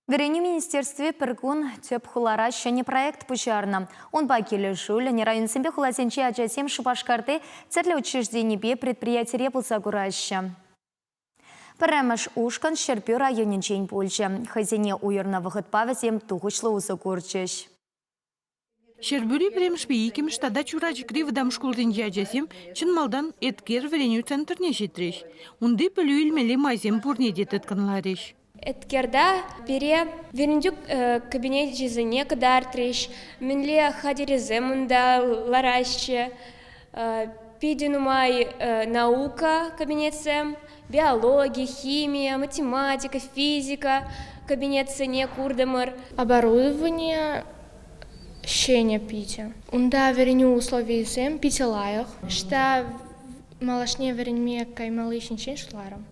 Вереню министерстве піргун төп хулара шәне проект пучарна. Он бакелі жуль, не район сэмбе хуласенче аджасем шупашкарты церлі учреждение бе предприятие болса кураща. Пірәміш ушкан шерпю районен чейн пульчы. Хазине уйырна вғытпавызем туғышлы ұсы көрчіш. Шербюри премшпи иким штада чурачкри выдам школден яджасем чынмалдан эткер вереню центрне жетреш. Унды пөлü илмели майзем пурне детет канлареш. Эткерда пере верендюк кабинет жизни кадартреш, минле хадерезем унда лараще, пидинумай наука кабинетсем, биология, химия, математика, физика кабинетсене курдамыр. Оборудование щеня пите. Унда вереню условий сем пите лаях, что малашне вереньме кай малышин чен шларом.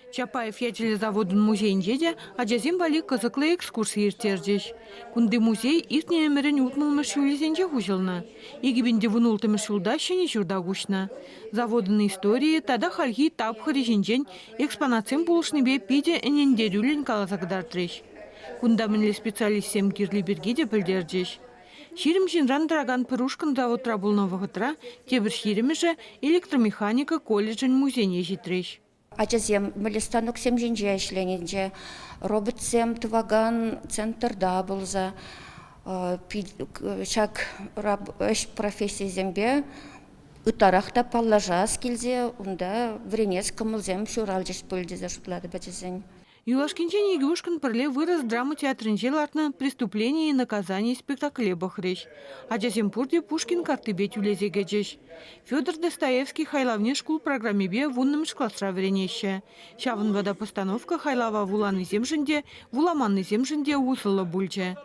Чапаев ячелі заводын музейн жеде, аджазем бали кызыклы экскурсии иртердеш. Кунды музей иртне эмерен утмылмыш юлезенже хужылна. Игибинде вунултымыш юлда шене журда гушна. Заводын истории тада хальги тапхыри жинжен экспонациям булышны бе пиде энендерюлен калазагдартреш. Кунда мінлі специалистсем кирли бергиде білдердеш. Ширим жинран драган пырушкан завод рабулна вағытра, тебір шириміже электромеханика колледжен музейне житреш. Аджазем мілістанок сем жинже ішлененже, робот сем тываган центрда болза, шак эш профессия зембе, утарахта паллажас келзе, унда вренес кымылзем шуралжеш пөлдезе шутлады бәтезен. Юлашкинчен егеушкан пірле выраз драма театрынже лартна «Преступление и наказание» спектакле бахреш. Аджасем пурде Пушкин картыбе тюлезе жеш. Федор Достоевский хайлавне шкул программебе вунным шкласра веренеще. Шавын вада постановка хайлава вуланы земжінде, вуламанны земжінде усылы бульче.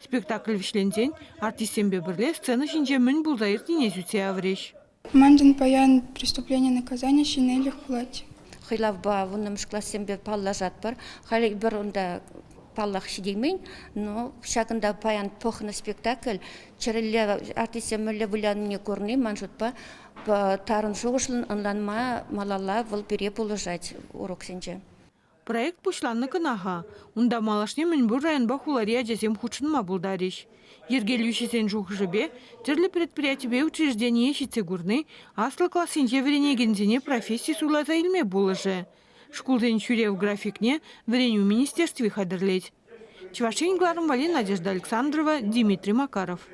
Спектакль вишлензен артистембе бірле сцена жинже мін булзайыртіне зюце авреш. Мандын паян «Преступление и наказание» шинелих платье. Хайлавба вунным шклассем бе паллажат бар, хали бір онда паллах шидеймен, но шакында паян похна спектакль, чарелле артистем мөлле вулянне көрне, манжутпа, тарын жоғышлын онланма малалла выл пере положать урок сенже. Проект пушланны кынаха. Унда малашне мінбур районба хулари аджасем хучынма булдариш. Ергелюшесен жухжыбе, терлі предприятие учреждение щице гурны, аслы классенже веренегензене профессии сулаза илме булыжы. Шкулден чурев графикне вереню министерстве хадырлеть. Чувашень Гларом Вали, Надежда Александрова, Дмитрий Макаров.